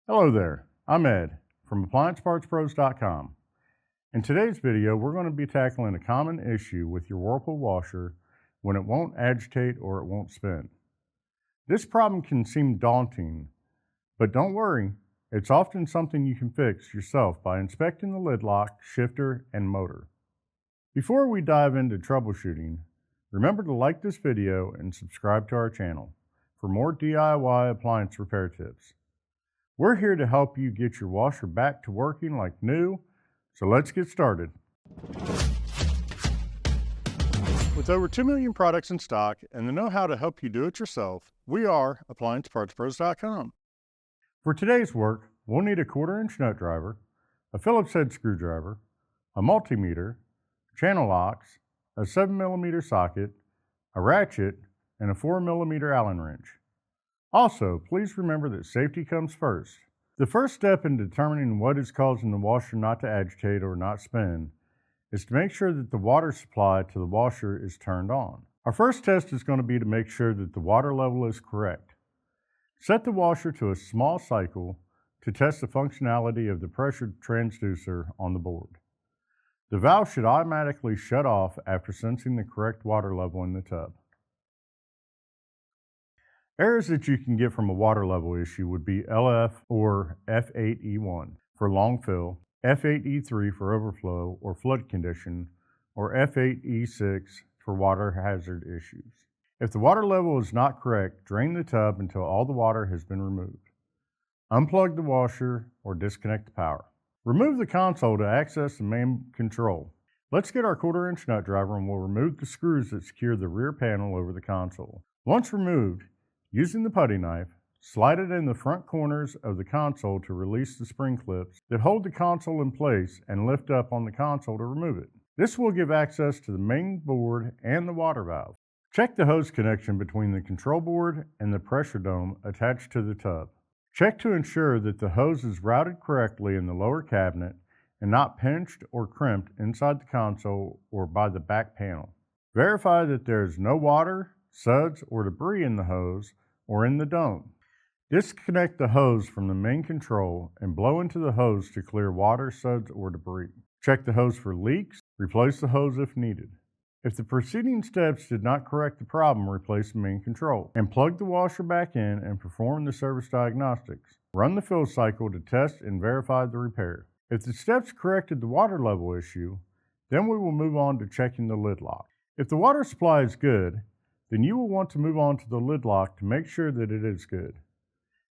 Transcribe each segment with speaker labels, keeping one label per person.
Speaker 1: Hello there, I'm Ed from AppliancePartsPros.com. In today's video, we're going to be tackling a common issue with your Whirlpool washer when it won't agitate or it won't spin. This problem can seem daunting, but don't worry, it's often something you can fix yourself by inspecting the lid lock, shifter, and motor. Before we dive into troubleshooting, remember to like this video and subscribe to our channel for more DIY appliance repair tips. We're here to help you get your washer back to working like new, so let's get started. With over 2 million products in stock and the know-how to help you do it yourself, we are AppliancePartsPros.com. For today's work, we'll need a 1/4-inch nut driver, a Phillips head screwdriver, a multimeter, channel locks, a 7mm socket, a ratchet, and a 4mm Allen wrench. Also, please remember that safety comes first. The first step in determining what is causing the washer not to agitate or not spin is to make sure that the water supply to the washer is turned on. Our first test is going to be to make sure that the water level is correct. Set the washer to a small cycle to test the functionality of the pressure transducer on the board. The valve should automatically shut off after sensing the correct water level in the tub. Errors that you can get from a water level issue would be LF or F8E1 for long fill, F8E3 for overflow or flood condition, or F8E6 for water hazard issues. If the water level is not correct, drain the tub until all the water has been removed. Unplug the washer or disconnect the power. Remove the console to access the main control. Let's get our 1/4-inch nut driver and we'll remove the screws that secure the rear panel over the console. Once removed, using the putty knife, slide it in the front corners of the console to release the spring clips that hold the console in place and lift up on the console to remove it. This will give access to the main board and the water valve. Check the hose connection between the control board and the pressure dome attached to the tub. Check to ensure that the hose is routed correctly in the lower cabinet and not pinched or crimped inside the console or by the back panel. Verify that there is no water, suds, or debris in the hose or in the dome. Disconnect the hose from the main control and blow into the hose to clear water, suds, or debris. Check the hose for leaks. Replace the hose if needed. If the preceding steps did not correct the problem, replace the main control and plug the washer back in and perform the service diagnostics. Run the fill cycle to test and verify the repair. If the steps corrected the water level issue, then we will move on to checking the lid lock. If the water supply is good, then you will want to move on to the lid lock to make sure that it is good.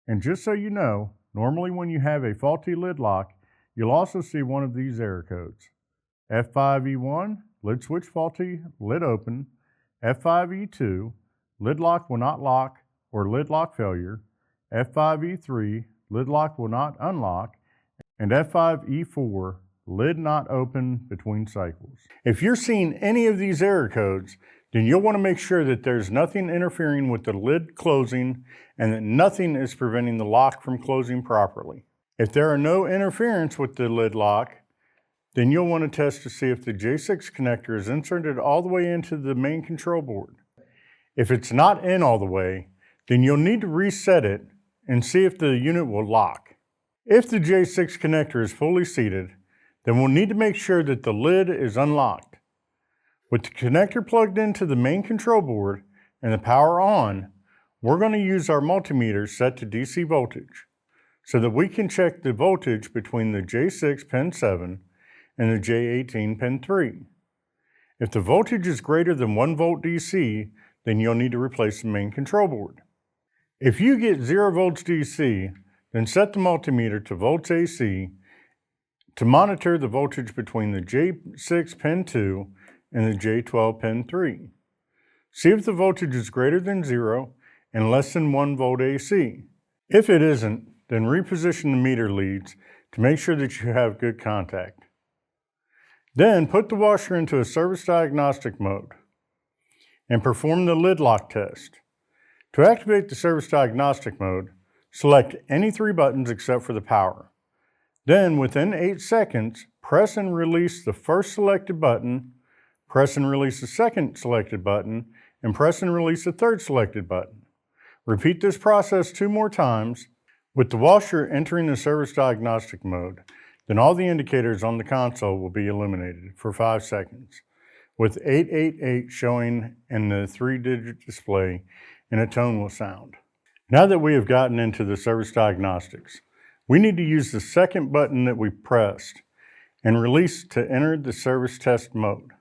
Speaker 1: And just so you know, normally when you have a faulty lid lock, you'll also see one of these error codes. F5E1, lid switch faulty, lid open. F5E2, lid lock will not lock or lid lock failure. F5E3, lid lock will not unlock. And F5E4, lid not open between cycles. If you're seeing any of these error codes, then you'll want to make sure that there's nothing interfering with the lid closing and that nothing is preventing the lock from closing properly. If there are no interference with the lid lock, then you'll want to test to see if the J6 connector is inserted all the way into the main control board. If it's not in all the way, then you'll need to reset it and see if the unit will lock. If the J6 connector is fully seated, then we'll need to make sure that the lid is unlocked. With the connector plugged into the main control board and the power on, we're going to use our multimeter set to DC voltage so that we can check the voltage between the J6 pin 7 and the J18 pin 3. If the voltage is greater than 1 volt DC, then you'll need to replace the main control board. If you get 0 volts DC, then set the multimeter to volts AC to monitor the voltage between the J6 pin 2 and the J12 pin 3. See if the voltage is greater than 0 and less than 1 volt AC. If it isn't, then reposition the meter leads to make sure that you have good contact. Then put the washer into a service diagnostic mode and perform the lid lock test. To activate the service diagnostic mode, select any 3 buttons except for the power. Then within 8 seconds, press and release the first selected button, press and release the second selected button, and press and release the third selected button. Repeat this process 2 more times. With the washer entering the service diagnostic mode, then all the indicators on the console will be illuminated for 5 seconds, with 888 showing in the 3-digit display, and a tone will sound. Now that we have gotten into the service diagnostics, we need to use the second button that we pressed and release to enter the service test mode.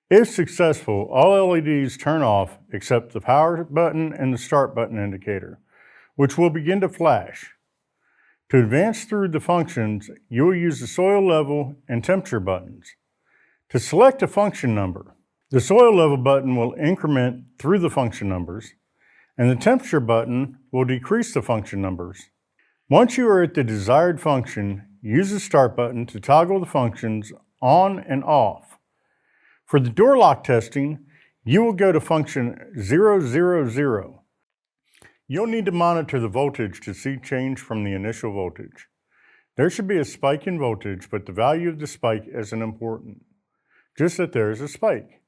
Speaker 1: If successful, all LEDs turn off except the power button and the start button indicator, which will begin to flash. To advance through the functions, you will use the soil level and temperature buttons. To select a function number, the soil level button will increment through the function numbers, and the temperature button will decrease the function numbers. Once you are at the desired function, use the start button to toggle the functions on and off. For the door lock testing, you will go to function 000. You'll need to monitor the voltage to see change from the initial voltage. There should be a spike in voltage, but the value of the spike isn't important, just that there is a spike.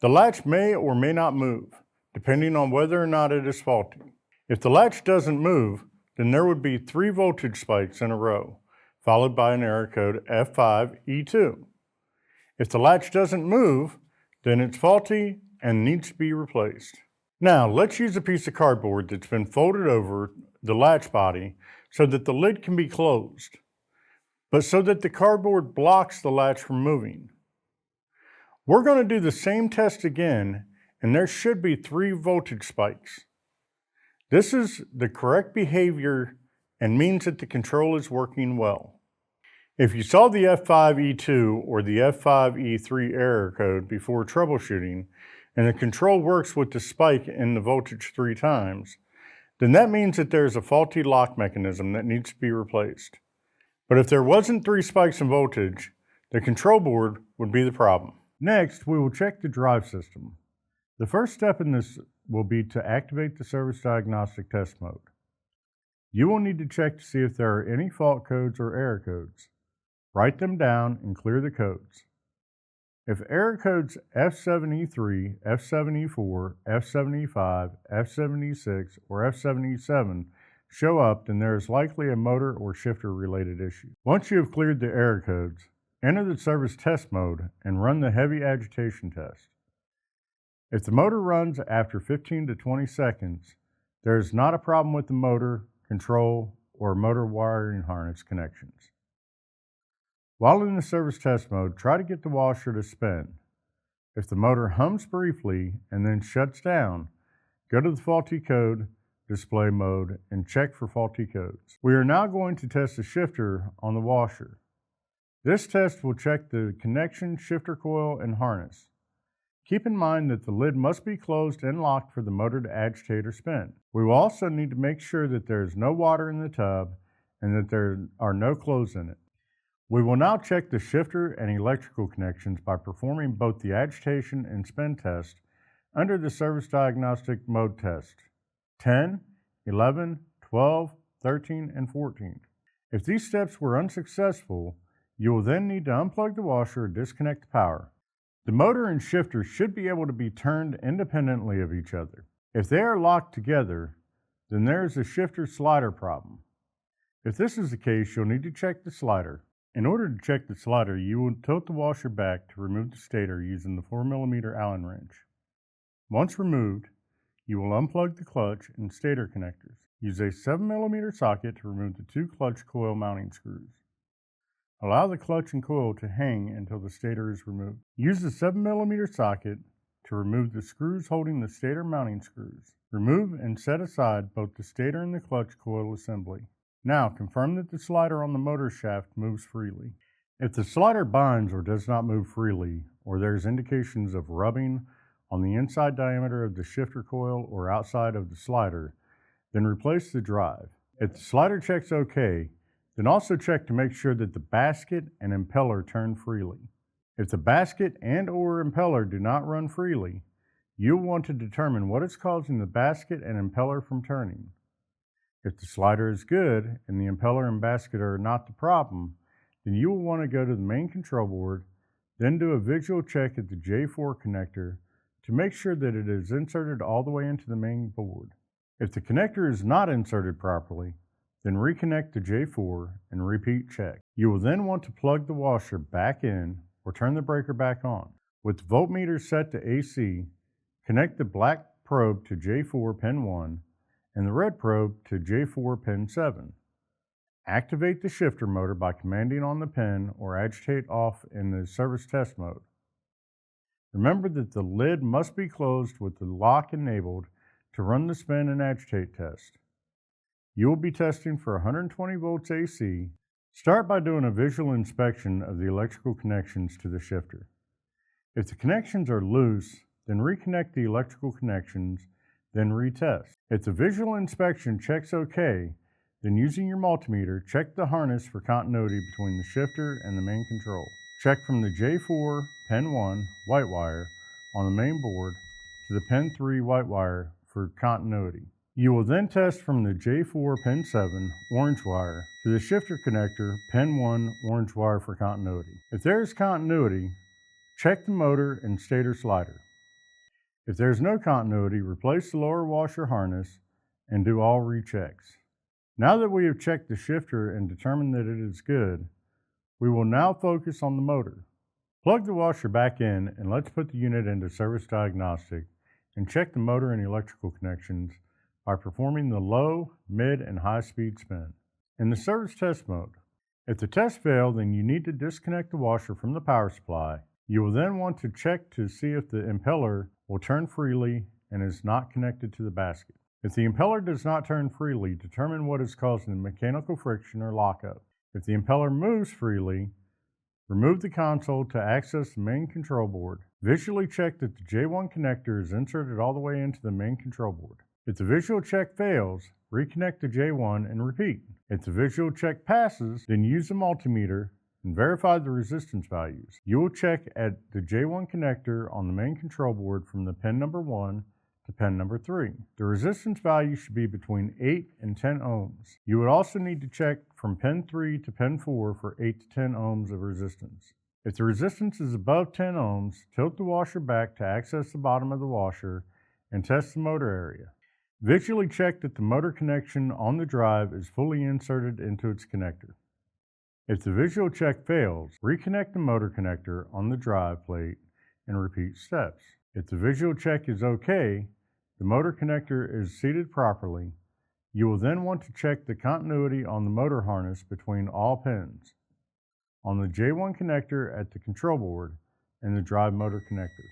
Speaker 1: The latch may or may not move, depending on whether or not it is faulty. If the latch doesn't move, then there would be 3 voltage spikes in a row, followed by an error code F5E2. If the latch doesn't move, then it's faulty and needs to be replaced. Now, let's use a piece of cardboard that's been folded over the latch body so that the lid can be closed, but so that the cardboard blocks the latch from moving. We're going to do the same test again, and there should be 3 voltage spikes. This is the correct behavior and means that the control is working well. If you saw the F5E2 or the F5E3 error code before troubleshooting, and the control works with the spike in the voltage 3 times, then that means that there's a faulty lock mechanism that needs to be replaced. But if there wasn't 3 spikes in voltage, the control board would be the problem. Next, we will check the drive system. The first step in this will be to activate the service diagnostic test mode. You will need to check to see if there are any fault codes or error codes. Write them down and clear the codes. If error codes F7E3, F7E4, F7E5, F7E6, or F7E7 show up, then there is likely a motor or shifter related issue. Once you have cleared the error codes, enter the service test mode and run the heavy agitation test. If the motor runs after 15 to 20 seconds, there is not a problem with the motor, control, or motor wiring harness connections. While in the service test mode, try to get the washer to spin. If the motor hums briefly and then shuts down, go to the faulty code display mode and check for faulty codes. We are now going to test the shifter on the washer. This test will check the connection, shifter coil, and harness. Keep in mind that the lid must be closed and locked for the motor to agitate or spin. We will also need to make sure that there is no water in the tub and that there are no clothes in it. We will now check the shifter and electrical connections by performing both the agitation and spin test under the service diagnostic mode test 10, 11, 12, 13, and 14. If these steps were unsuccessful, you will then need to unplug the washer or disconnect the power. The motor and shifter should be able to be turned independently of each other. If they are locked together, then there is a shifter slider problem. If this is the case, you'll need to check the slider. In order to check the slider, you will tilt the washer back to remove the stator using the 4mm Allen wrench. Once removed, you will unplug the clutch and stator connectors. Use a 7mm socket to remove the 2 clutch coil mounting screws. Allow the clutch and coil to hang until the stator is removed. Use the 7mm socket to remove the screws holding the stator mounting screws. Remove and set aside both the stator and the clutch coil assembly. Now, confirm that the slider on the motor shaft moves freely. If the slider binds or does not move freely, or there's indications of rubbing on the inside diameter of the shifter coil or outside of the slider, then replace the drive. If the slider checks OK, then also check to make sure that the basket and impeller turn freely. If the basket and/or impeller do not run freely, you'll want to determine what is causing the basket and impeller from turning. If the slider is good and the impeller and basket are not the problem, then you will want to go to the main control board, then do a visual check at the J4 connector to make sure that it is inserted all the way into the main board. If the connector is not inserted properly, then reconnect the J4 and repeat check. You will then want to plug the washer back in or turn the breaker back on. With the voltmeter set to AC, connect the black probe to J4 pin 1 and the red probe to J4 pin 7. Activate the shifter motor by commanding on the pin or agitate off in the service test mode. Remember that the lid must be closed with the lock enabled to run the spin and agitate test. You will be testing for 120 volts AC. Start by doing a visual inspection of the electrical connections to the shifter. If the connections are loose, then reconnect the electrical connections, then retest. If the visual inspection checks OK, then using your multimeter, check the harness for continuity between the shifter and the main control. Check from the J4 pin 1 white wire on the main board to the pin 3 white wire for continuity. You will then test from the J4 pin 7 orange wire to the shifter connector pin 1 orange wire for continuity. If there is continuity, check the motor and stator slider. If there is no continuity, replace the lower washer harness and do all rechecks. Now that we have checked the shifter and determined that it is good, we will now focus on the motor. Plug the washer back in and let's put the unit into service diagnostic and check the motor and electrical connections by performing the low, mid, and high speed spin. In the service test mode, if the test failed, then you need to disconnect the washer from the power supply. You will then want to check to see if the impeller will turn freely and is not connected to the basket. If the impeller does not turn freely, determine what is causing the mechanical friction or lockup. If the impeller moves freely, remove the console to access the main control board. Visually check that the J1 connector is inserted all the way into the main control board. If the visual check fails, reconnect the J1 and repeat. If the visual check passes, then use the multimeter and verify the resistance values. You will check at the J1 connector on the main control board from the pin number 1 to pin number 3. The resistance value should be between 8 and 10 ohms. You would also need to check from pin 3 to pin 4 for 8 to 10 ohms of resistance. If the resistance is above 10 ohms, tilt the washer back to access the bottom of the washer and test the motor area. Visually check that the motor connection on the drive is fully inserted into its connector. If the visual check fails, reconnect the motor connector on the drive plate and repeat steps. If the visual check is OK, the motor connector is seated properly, you will then want to check the continuity on the motor harness between all pins, on the J1 connector at the control board, and the drive motor connector.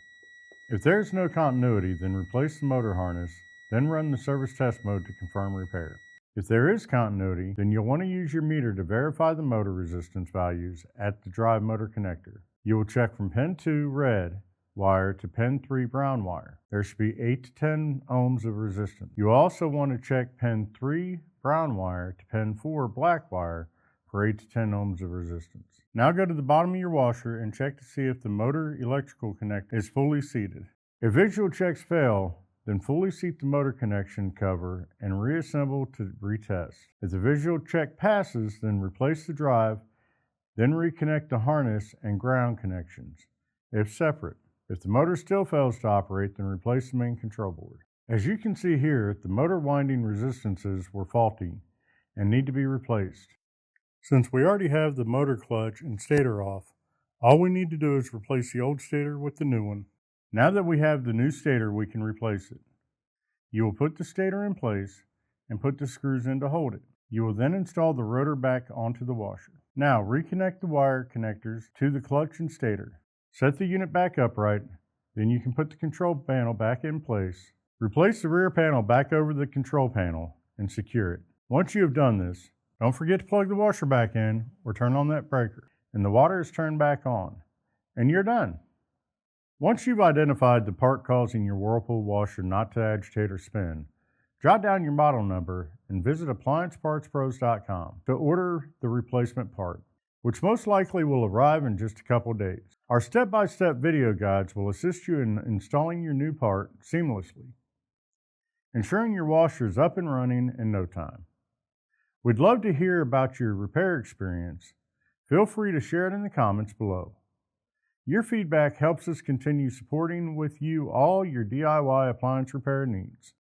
Speaker 1: If there is no continuity, then replace the motor harness, then run the service test mode to confirm repair. If there is continuity, then you'll want to use your meter to verify the motor resistance values at the drive motor connector. You will check from pin 2 red wire to pin 3 brown wire. There should be 8 to 10 ohms of resistance. You also want to check pin 3 brown wire to pin 4 black wire for 8 to 10 ohms of resistance. Now go to the bottom of your washer and check to see if the motor electrical connector is fully seated. If visual checks fail, then fully seat the motor connection cover and reassemble to retest. If the visual check passes, then replace the drive, then reconnect the harness and ground connections, if separate. If the motor still fails to operate, then replace the main control board. As you can see here, the motor winding resistances were faulty and need to be replaced. Since we already have the motor clutch and stator off, all we need to do is replace the old stator with the new one. Now that we have the new stator, we can replace it. You will put the stator in place and put the screws in to hold it. You will then install the rotor back onto the washer. Now reconnect the wire connectors to the clutch and stator. Set the unit back upright, then you can put the control panel back in place. Replace the rear panel back over the control panel and secure it. Once you have done this, don't forget to plug the washer back in or turn on that breaker, and the water is turned back on, and you're done. Once you've identified the part causing your Whirlpool washer not to agitate or spin, jot down your model number and visit AppliancePartsPros.com to order the replacement part, which most likely will arrive in just a couple days. Our step-by-step video guides will assist you in installing your new part seamlessly, ensuring your washer is up and running in no time. We'd love to hear about your repair experience. Feel free to share it in the comments below. Your feedback helps us continue supporting with you all your DIY appliance repair needs.